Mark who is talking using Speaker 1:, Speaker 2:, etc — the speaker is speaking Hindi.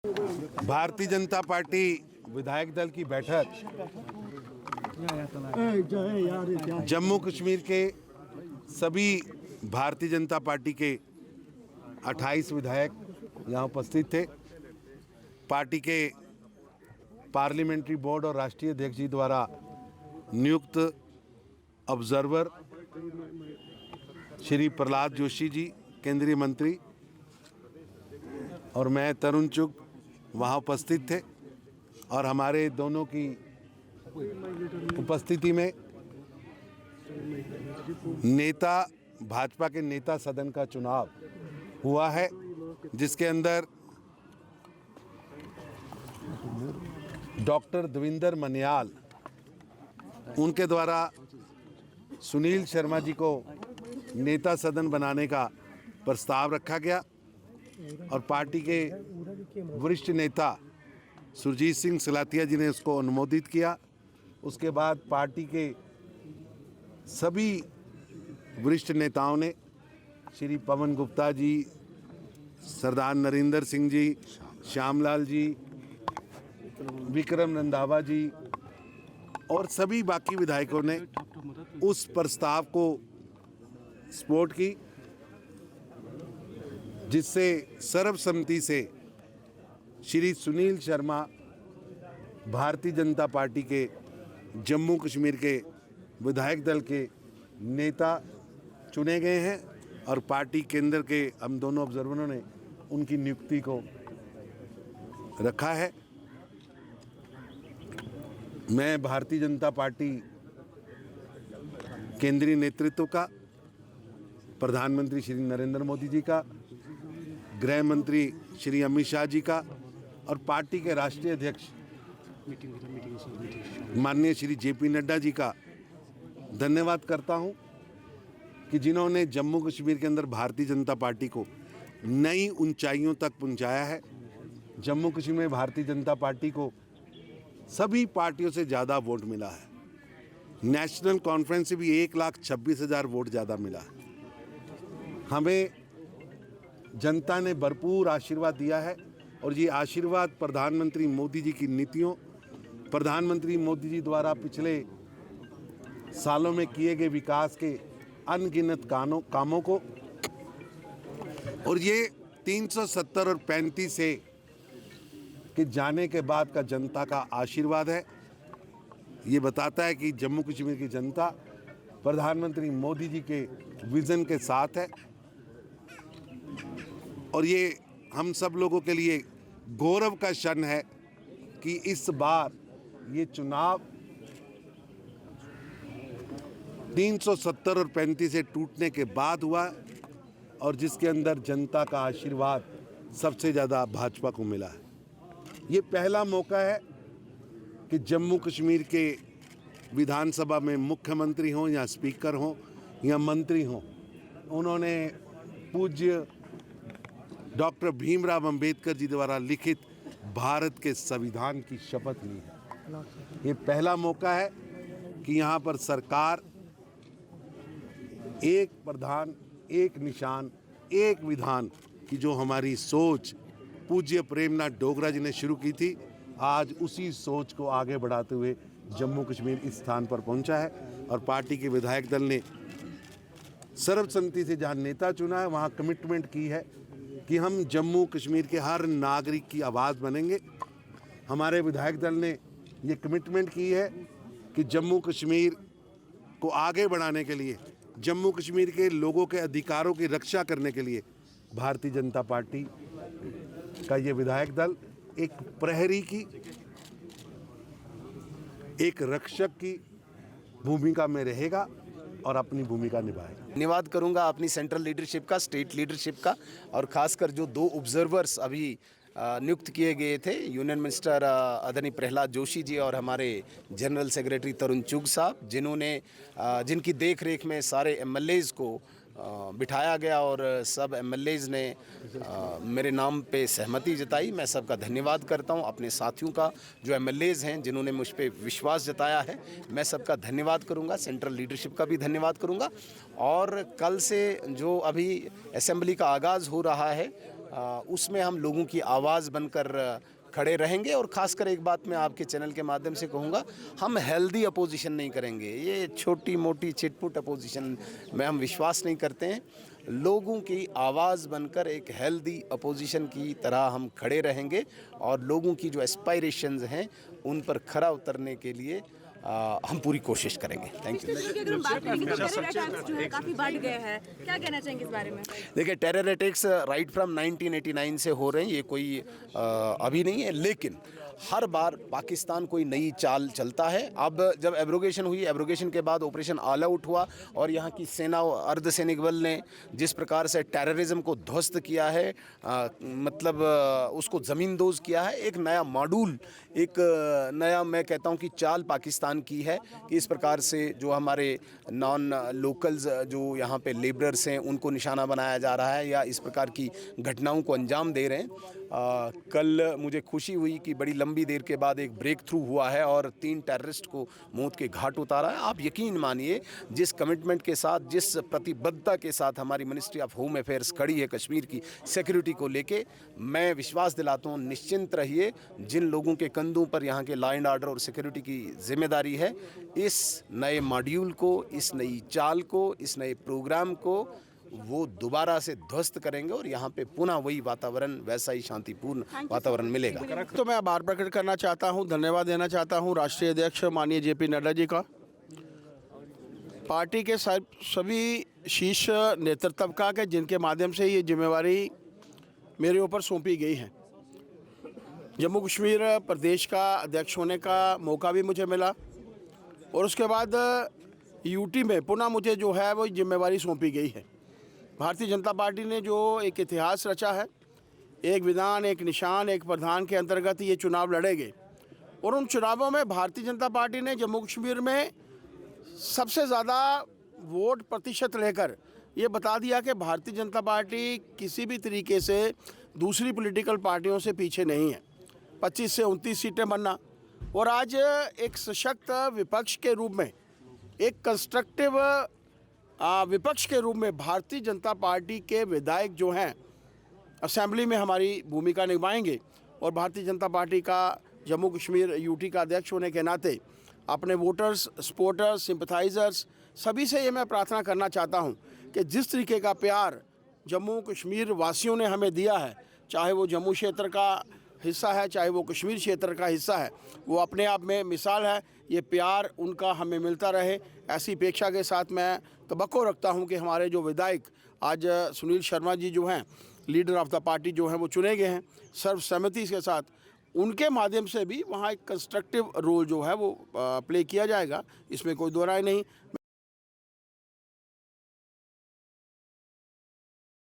Speaker 1: भारतीय जनता पार्टी विधायक दल की बैठक जम्मू कश्मीर के सभी भारतीय जनता पार्टी के 28 विधायक यहाँ उपस्थित थे। पार्टी के पार्लियामेंट्री बोर्ड और राष्ट्रीय अध्यक्ष जी द्वारा नियुक्त ऑब्जर्वर श्री प्रहलाद जोशी जी, केंद्रीय मंत्री, और मैं तरुण चुग वहाँ उपस्थित थे। और हमारे दोनों की उपस्थिति में भाजपा के नेता सदन का चुनाव हुआ है, जिसके अंदर डॉक्टर देवेंद्र मन्याल, उनके द्वारा सुनील शर्मा जी को नेता सदन बनाने का प्रस्ताव रखा गया और पार्टी के वरिष्ठ नेता सुरजीत सिंह सिलातिया जी ने उसको अनुमोदित किया। उसके बाद पार्टी के सभी वरिष्ठ नेताओं ने, श्री पवन गुप्ता जी, सरदार नरेंद्र सिंह जी, श्यामलाल जी, विक्रम रंधावा जी और सभी बाकी विधायकों ने उस प्रस्ताव को सपोर्ट की, जिससे सर्वसम्मति से श्री सुनील शर्मा भारतीय जनता पार्टी के जम्मू कश्मीर के विधायक दल के नेता चुने गए हैं और पार्टी केंद्र के हम दोनों ऑब्जर्वरों ने उनकी नियुक्ति को रखा है। मैं भारतीय जनता पार्टी केंद्रीय नेतृत्व का, प्रधानमंत्री श्री नरेंद्र मोदी जी का, गृह मंत्री श्री अमित शाह जी का और पार्टी के राष्ट्रीय अध्यक्ष माननीय श्री जेपी नड्डा जी का धन्यवाद करता हूं कि जिन्होंने जम्मू कश्मीर के अंदर भारतीय जनता पार्टी को नई ऊंचाइयों तक पहुंचाया है। जम्मू कश्मीर में भारतीय जनता पार्टी को सभी पार्टियों से ज़्यादा वोट मिला है। नेशनल कॉन्फ्रेंस से भी 1,26,000 वोट ज़्यादा मिला है। हमें जनता ने भरपूर आशीर्वाद दिया है और ये आशीर्वाद प्रधानमंत्री मोदी जी की नीतियों, प्रधानमंत्री मोदी जी द्वारा पिछले सालों में किए गए विकास के अनगिनत कामों को, और ये 370 और 35 से के जाने के बाद का जनता का आशीर्वाद है। ये बताता है कि जम्मू कश्मीर की जनता प्रधानमंत्री मोदी जी के विज़न के साथ है और ये हम सब लोगों के लिए गौरव का क्षण है कि इस बार ये चुनाव 370 और 35 से टूटने के बाद हुआ और जिसके अंदर जनता का आशीर्वाद सबसे ज़्यादा भाजपा को मिला है। ये पहला मौका है कि जम्मू कश्मीर के विधानसभा में मुख्यमंत्री हों या स्पीकर हों या मंत्री हों, उन्होंने पूज्य डॉक्टर भीमराव अंबेडकर जी द्वारा लिखित भारत के संविधान की शपथ ली है। ये पहला मौका है कि यहाँ पर सरकार एक प्रधान, एक निशान, एक विधान की जो हमारी सोच पूज्य प्रेमनाथ डोगरा जी ने शुरू की थी, आज उसी सोच को आगे बढ़ाते हुए जम्मू कश्मीर इस स्थान पर पहुंचा है। और पार्टी के विधायक दल ने सर्वसम्मति से जहां नेता चुना है, वहां कमिटमेंट की है कि हम जम्मू कश्मीर के हर नागरिक की आवाज़ बनेंगे। हमारे विधायक दल ने ये कमिटमेंट की है कि जम्मू कश्मीर को आगे बढ़ाने के लिए, जम्मू कश्मीर के लोगों के अधिकारों की रक्षा करने के लिए भारतीय जनता पार्टी का ये विधायक दल एक प्रहरी की, एक रक्षक की भूमिका में रहेगा और अपनी भूमिका निभाएगा।
Speaker 2: धन्यवाद करूंगा अपनी सेंट्रल लीडरशिप का, स्टेट लीडरशिप का, और खासकर जो 2 ऑब्जर्वर्स अभी नियुक्त किए गए थे, यूनियन मिनिस्टर आदरणीय प्रहलाद जोशी जी और हमारे जनरल सेक्रेटरी तरुण चुग साहब, जिनकी देख रेख में सारे एमएलएज को बिठाया गया और सब एमएलएज ने मेरे नाम पे सहमति जताई। मैं सबका धन्यवाद करता हूं। अपने साथियों का जो एमएलएज हैं जिन्होंने मुझ पे विश्वास जताया है, मैं सबका धन्यवाद करूंगा। सेंट्रल लीडरशिप का भी धन्यवाद करूंगा। और कल से जो अभी असेंबली का आगाज़ हो रहा है, उसमें हम लोगों की आवाज़ बनकर खड़े रहेंगे। और ख़ासकर एक बात मैं आपके चैनल के माध्यम से कहूँगा, हम हेल्दी अपोजिशन नहीं करेंगे। ये छोटी मोटी चिटपुट अपोजिशन में हम विश्वास नहीं करते हैं। लोगों की आवाज़ बनकर एक हेल्दी अपोजिशन की तरह हम खड़े रहेंगे और लोगों की जो एस्पायरेशंस हैं उन पर खरा उतरने के लिए हम पूरी कोशिश करेंगे। Thank you.
Speaker 3: अगर हम बात करेंगे तो टेरर अटैक्स जो है काफी बढ़ गए हैं, क्या कहना चाहेंगे इस बारे में?
Speaker 2: देखिए, टेरर अटैक्स राइट फ्रॉम 1989 से हो रहे हैं, ये कोई अभी नहीं है। लेकिन हर बार पाकिस्तान कोई नई चाल चलता है। अब जब एब्रोगेशन हुई, एब्रोगेशन के बाद ऑपरेशन ऑल आउट हुआ और यहाँ की सेना और अर्धसैनिक बल ने जिस प्रकार से टेररिज्म को ध्वस्त किया है, मतलब उसको ज़मींदोज़ किया है, एक नया मॉड्यूल, एक नया, मैं कहता हूँ कि चाल पाकिस्तान की है कि इस प्रकार से जो हमारे नॉन लोकल्स जो यहाँ पे लेबरर्स हैं उनको निशाना बनाया जा रहा है या इस प्रकार की घटनाओं को अंजाम दे रहे हैं। कल मुझे खुशी हुई कि बड़ी लंबी देर के बाद एक ब्रेक थ्रू हुआ है और 3 टेररिस्ट को मौत के घाट उतारा है। आप यकीन मानिए, जिस कमिटमेंट के साथ, जिस प्रतिबद्धता के साथ हमारी मिनिस्ट्री ऑफ होम अफेयर्स खड़ी है कश्मीर की सिक्योरिटी को लेके, मैं विश्वास दिलाता हूँ, निश्चिंत रहिए। जिन लोगों के कंधों पर यहाँ के लॉ एंड ऑर्डर और सिक्योरिटी की जिम्मेदारी है, इस नए मॉड्यूल को, इस नई चाल को, इस नए प्रोग्राम को वो दोबारा से ध्वस्त करेंगे और यहाँ पे पुनः वही वातावरण, वैसा ही शांतिपूर्ण वातावरण मिलेगा।
Speaker 4: तो मैं आभार प्रकट करना चाहता हूँ, धन्यवाद देना चाहता हूँ राष्ट्रीय अध्यक्ष माननीय JP नड्डा जी का, पार्टी के सभी शीर्ष नेतृत्व का, के जिनके माध्यम से ये जिम्मेवारी मेरे ऊपर सौंपी गई है। जम्मू कश्मीर प्रदेश का अध्यक्ष होने का मौका भी मुझे मिला और उसके बाद यूटी में पुनः मुझे जो है वो जिम्मेवारी सौंपी गई है। भारतीय जनता पार्टी ने जो एक इतिहास रचा है, एक विधान, एक निशान, एक प्रधान के अंतर्गत ये चुनाव लड़े गए और उन चुनावों में भारतीय जनता पार्टी ने जम्मू कश्मीर में सबसे ज़्यादा वोट प्रतिशत लेकर ये बता दिया कि भारतीय जनता पार्टी किसी भी तरीके से दूसरी पॉलिटिकल पार्टियों से पीछे नहीं है। 25 से 29 सीटें बनना और आज एक सशक्त विपक्ष के रूप में, एक कंस्ट्रक्टिव विपक्ष के रूप में भारतीय जनता पार्टी के विधायक जो हैं असेंबली में हमारी भूमिका निभाएंगे और भारतीय जनता पार्टी का जम्मू कश्मीर यूटी का अध्यक्ष होने के नाते अपने वोटर्स, सपोर्टर्स, सिंपथाइज़र्स सभी से ये मैं प्रार्थना करना चाहता हूँ कि जिस तरीके का प्यार जम्मू कश्मीर वासियों ने हमें दिया है, चाहे वो जम्मू क्षेत्र का हिस्सा है, चाहे वो कश्मीर क्षेत्र का हिस्सा है, वो अपने आप में मिसाल है। ये प्यार उनका हमें मिलता रहे, ऐसी अपेक्षा के साथ मैं तवक्को रखता हूं कि हमारे जो विधायक आज सुनील शर्मा जी जो हैं लीडर ऑफ द पार्टी जो हैं वो चुने गए हैं सर्वसम्मति के साथ, उनके माध्यम से भी वहाँ एक कंस्ट्रक्टिव रोल जो है वो प्ले किया जाएगा, इसमें कोई दो राय नहीं।